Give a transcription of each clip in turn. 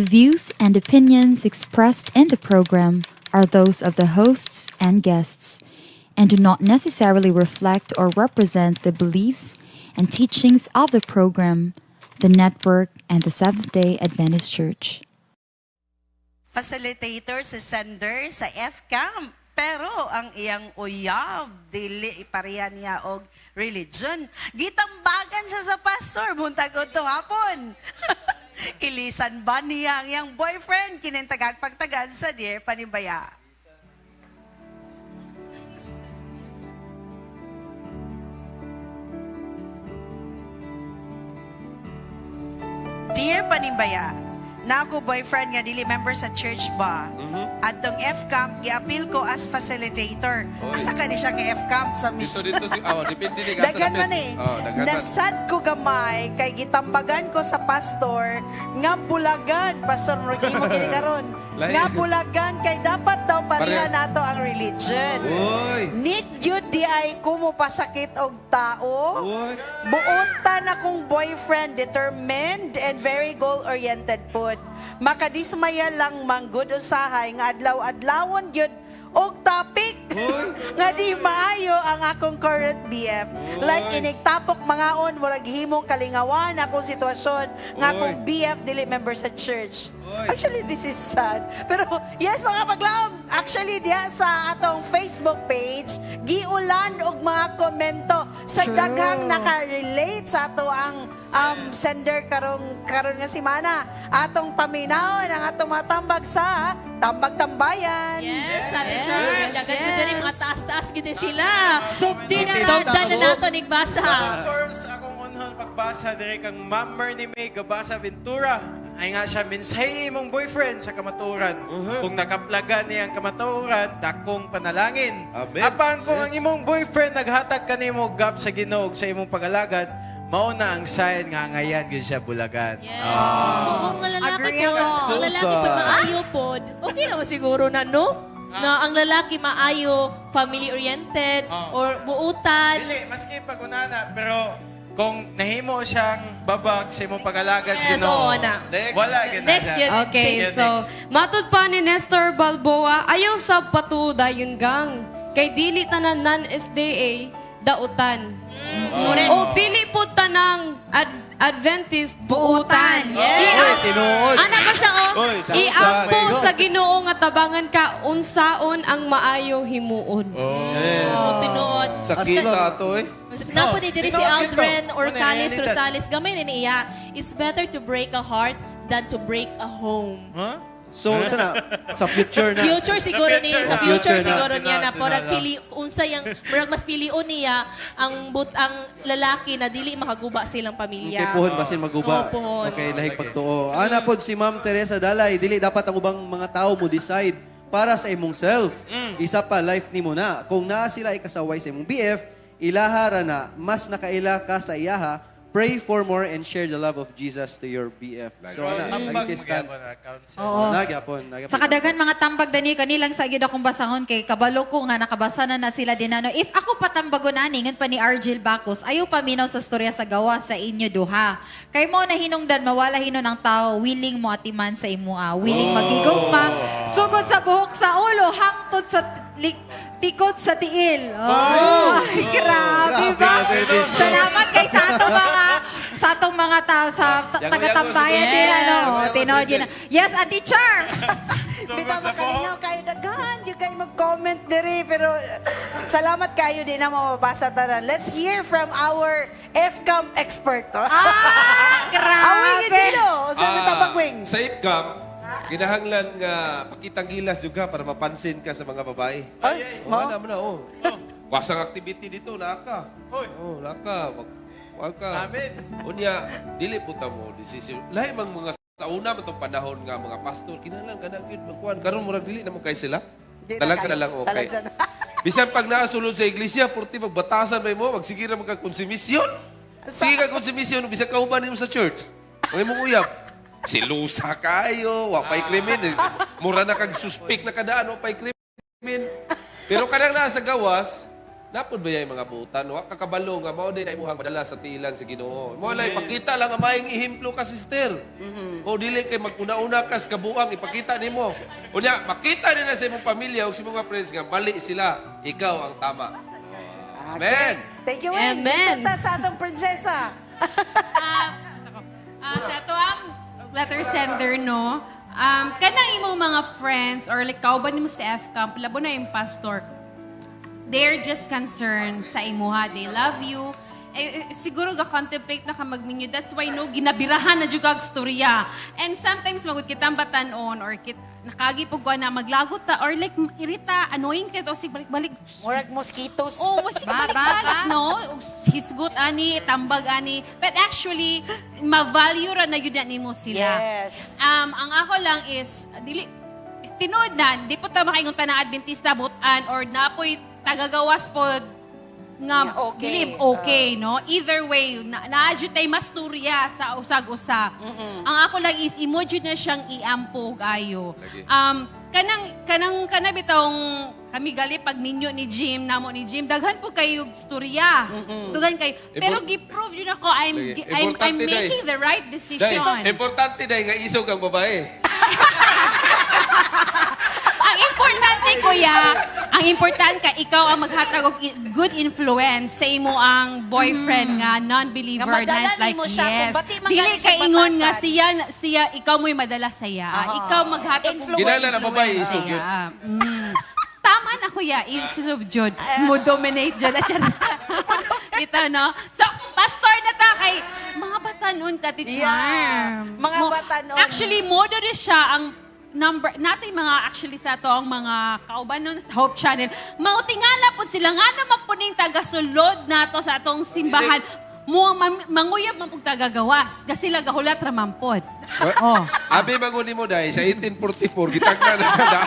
The views and opinions expressed in the program are those of the hosts and guests and do not necessarily reflect or represent the beliefs and teachings of the program, the network, and the Seventh-day Adventist Church. Facilitator si sender sa FCAM. Pero ang iyang uyab, dili ipareha niya og religion. Gitambagan siya sa pastor, buntag to hapon. Ilisan ba niya ang iyang boyfriend, kinintagag pagtagad sa Dear Panimbaya. Dear Panimbaya, na ako boyfriend nga dili member sa church ba? Adtong FCAM giapil ko as facilitator. Oy. Asa ka ni siya nga FCAM sa mission? Dito si depende ni Dagan man eh. dagan man. Nasad ko gamay kay gitambagan ko sa pastor nga bulagan, pastor mo imo gini karon. Lahi. Nga bulagan kay dapat daw pareha Pareha. nato ang religion. Oy. Need yun di ay kumupasakit og tao. Oy. Buotan akong boyfriend, determined and very goal-oriented po. Makadismaya lang manggod usahay nga adlaw-adlawon gyud og topic Oy. nga di maayo ang akong current BF. Like Oy. inigtapok mangaon murag himong kalingawan akong sitwasyon nga Oy. akong BF dili member sa church. Oy. Actually, this is sad. Pero yes, mga paglaom, actually diya sa atong Facebook page, giulan og mga komento sa True. daghang naka-relate sa ato ang sender karon nga semana. Atong paminawon ang atong matambag sa tambag-tambayan. Yes, sabi Yes. yes. Dagan ko din mga taas-taas gid sila. Sugdi na Sugdan na nato. nato nigbasa. Of course, akong unhon pagbasa dire kang Ma'am Merny May Gabasa Ventura. Ay nga siya, minsay imong boyfriend sa kamaturan. Kung nakaplaga niya ang kamaturan, dakong panalangin. Amen. Apan kung Yes. ang imong boyfriend naghatag kanimo gap sa Ginoo ug sa imong pag-alagad, mao na ang sign nga ngayan gyud siya bulagan. Yes. Oo, ang lalaki Agree po, ako. ang lalaki po maayo po. Okay naman siguro na, no? Na ang lalaki maayo, family-oriented, or buutan. Dili, maski pag-unana, pero kung nahimo siyang babak sa imong pag-alagad sa Yes, Ginoo, oo na. Next. wala gyud na Next siya. yun. Okay, Yeah, so next. matud pa ni Nestor Balboa, ayaw sa patuda yun gang. Kay dili tanan non-SDA dautan. Correct. O dili po tanang Adventist buutan. Yes. Tinuod. Ana ba siya Oy, sa Iampo usa. sa Ginoo nga tabangan ka unsaon ang maayo himuon. Yes. Oh, tinuod. Sakita to eh. Napo ni diri si tinuod Aldrin ito. Orcalis Ano yan, Rosales gamay ni niya. It's better to break a heart than to break a home. Huh? So, sana, sa future na. Future siguro Sa niya, future sa na. future Future na. siguro niya na porag Tinala. pili unsa yang murag mas pilion niya ang ang lalaki na dili makaguba silang pamilya. Okay, pohon basin maguba. Oo, pohon. Okay, lahig pagtuo. Ana pod si Ma'am Teresa Dalay, dili dapat ang ubang mga tao mo decide para sa imong self. Isa pa, life nimo na. Kung naa sila ikasaway sa imong BF, ilahara na, mas nakaila ka sa iyaha, pray for more and share the love of Jesus to your BF. So, ana, Tambag lagi stand. magyapon ang counsel. Oo. Nagyapon. Sa kadaghan mga tambag dani kanilang sa gyud akong basahon kay kabalo ko nga nakabasa na sila dinano. If ako patambagon ani ngan pa ni Argel Bacos, ayo paminaw sa storya sa gawa sa inyo duha. Kay mo na hinungdan mawala hinon ang tao willing mo atiman sa imo willing magigugma sugod sa buhok sa ulo hangtod sa tikot sa tiil. Oh, ay, grabe ba? Grabe na service. Salamat kay sa atong mga tao sa taga-tambayan Yes. din ano. Tinod yun. Yes, a teacher. Bitaw makalingaw kayo daghan, you kayo mag-comment diri pero salamat kayo din na mababasa tanan. Let's hear from our FCAM expert. Awing dito. Sabi tabagwing. Sa IPCAM, ginahanglan nga pakitang gilas juga para mapansin ka sa mga babae. Ay, Oh, ano na, oh. Wasang activity dito, naka. Hoy. Oh, naka. Wag ka. Amen. Unya, dili po ta mo desisyon. Lahi mang mga sa una man tong panahon nga mga pastor, kinahanglan ka na gyud magkuan. Karon murag dili na mo kay sila. Di na Talag sa kayo. na lang okay. Talag sa na. Bisan pag naasulod sa iglesia, purti magbatasan may mo, magsigira magkakonsumisyon. Sige ka konsumisyon, bisan kauban nimo sa church. Ang imong uyab. Silusa kayo, wa pa'y krimen. Mura na kag suspect na kadaan, wa pa'y krimen. Pero kanang nasa gawas, Napod ba yung mga butan? Wa kakabalo nga mao din ay imuhang madala sa tiilan sa Ginoo. Mo lay ipakita lang ang maayong ihemplo ka sister. O dili kay maguna-una ka sa kabuang ipakita nimo. Unya makita nila sa imong pamilya ug sa mga friends nga mali sila, ikaw ang tama. Amen. Thank you, Wayne. Amen. Dito sa atong prinsesa. Sa ito ang letter sender, no? Kanang imong mga friends or like kauban nimo sa F-Camp, labo na yung pastor, they're just concerned sa imuha. They love you. Siguro ga-contemplate na ka magminyo. That's why, no, ginabirahan na juga ang storya. And sometimes, magod kitang batanon or nakagipog ko na maglagot ta or like irita, annoying ka to, si balik-balik. Murag mosquitoes. Oh, mas balik-balik, no? Hisgot ani, tambag ani. But actually, ma-value ra na yun na nimo sila. Yes. Ang ako lang is, tinood na, di po ta makaingon ta na Adventista butan or napoy tagagawas po nga Okay. dili okay, no? Either way, naadyo tay mas turya sa usag-usa. Ang ako lang is, emoji na siyang iampog ayo. Kanang bitong kami gali pag ninyo ni Jim, namo ni Jim, daghan po kayo storya. Daghan kayo. Pero gi-prove yun ako, I'm Importante, Day. making the right decision. Importante dahil nga isog ang babae. Ang importante, kuya, ang importante ka, ikaw ang maghatag og good influence sa imo ang boyfriend nga non-believer Nga madala na like nimo siya, kung bati man Dili gani siya ka ingon nga batasan. siya ikaw mo'y madala saya. Ikaw maghatag og Influence. Ginala na babae, isog yun. Tama na kuya, isubjud. Mo dominate dyan na charas. Ito, no? So, pastor na ta kay mga batanon ka, ti Yeah. Charm. Mga batanon. Actually, modo rin siya ang number, natin mga actually sa to ang mga kauban nun sa Hope Channel. Mautingala po sila nga naman po ning tagasulod na to sa atong simbahan. Manguyab man pong tagagawas. Kasi sila gahulat ramampod. Oh. Abi manguni mo dahil sa 1844 gitagna na na.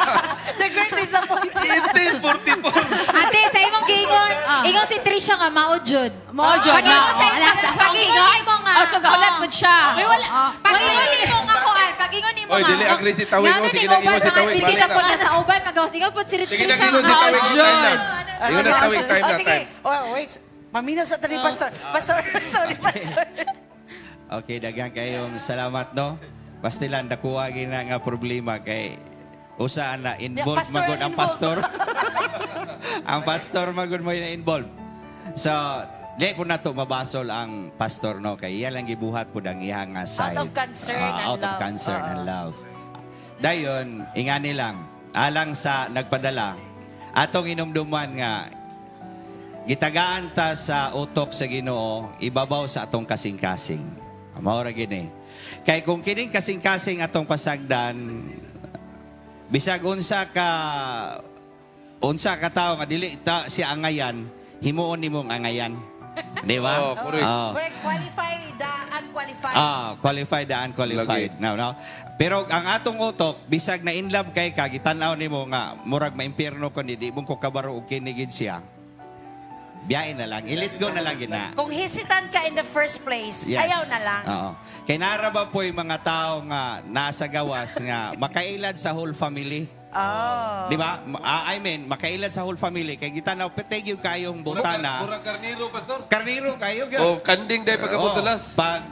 The great disappointment. 1844. Ate, sa imong giingon, ingon si Trisha nga maudjud. Mo, Jod. Pag-ingon sa inyo, pag-ingon nimo nga. Oh, so gahulat po siya. May wala. Pag-ingon nimo nga kuan, pag-ingon nimo Oy, nga. dili agri si Tawig mo, sige na ingon si Tawig, Hindi balik na ka. punta sa uban, magaw-sigaw po si Sige Trisha. na ingon si Tawig mo time na. Ingon na si Tawig time na Sige. time. Oh, wait. Maminaw sa tani, Pastor. Pastor, sorry, Pastor. Okay, daghang kayong salamat, no? Basta lang nakuha gina nga problema kay usa na involved pastor magod ang involved. pastor. Ang pastor magod mo na involved. So, di ko na to mabasol ang pastor, no? Kay iya lang gibuhat po ang iyang nga side. Out of concern and Out of love. concern and love. Dayon, ingani lang, alang sa nagpadala, atong inumduman nga gitagaan ta sa utok sa Ginoo, ibabaw sa atong kasing-kasing. Mao ra gini. Kay kung kining kasing-kasing atong pasagdan, bisag unsa ka tawo nga dili ta siya angayan, himuon nimong angayan. Di ba? Oh, correct. We're qualified, unqualified. Qualified and unqualified. No. Pero ang atong utok, bisag na in love kay ka, gitanaw nimo nga murag maimpierno ko ni di mo ko kabaro og kinigid siya. Biyain na lang. I-let go na lang gina. Kung hesitant ka in the first place, Yes. ayaw na lang. Oo. Kay naraba po yung mga tao nga nasa gawas nga makailad sa whole family. Oh. Di ba? I mean, makailad sa whole family. Kay gitanaw, petegyo kayong butana. Murag karniro, pastor. Karniro kayo. Oh, kanding dahil pagkabot sa las. Pag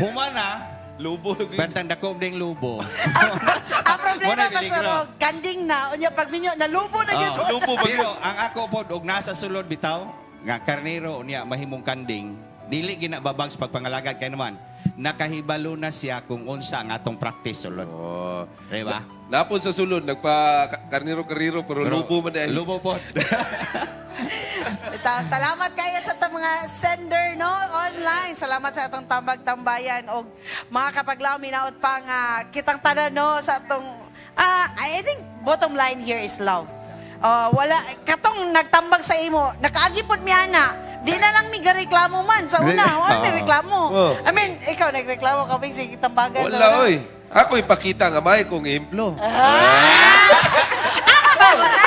humana, Lubo. pertang dakom ding lubo. Ang problema, Muna Pastor, peligro. kanding na. Unya, pag minyo, nalubo na yun. Lubo ba Pero ang ako po, og nasa sulod bitaw, nga karniro niya mahimong kanding, dili ginababags pagpangalagad kay naman, nakahibalo na siya kung unsa ang atong practice sulod. Oh. Di ba? Napon sa sulod, nagpa karniro-kariro, pero lubo man dahil. Lubo po. Ito, salamat kayo sa itong mga sender, no? Online. Salamat sa itong tambag-tambayan o mga kapaglaw, minaot pa nga kitang tanan, no? Sa itong, I think bottom line here is love. Wala, katong nagtambag sa imo, nakaagipod mi ana. Di na lang mi gareklamo man sa una. Wala may reklamo. Oh. I mean, ikaw nagreklamo ka bing sige tambagan. Wala, oy. Ako ipakita nga may kong implo. Tama ba?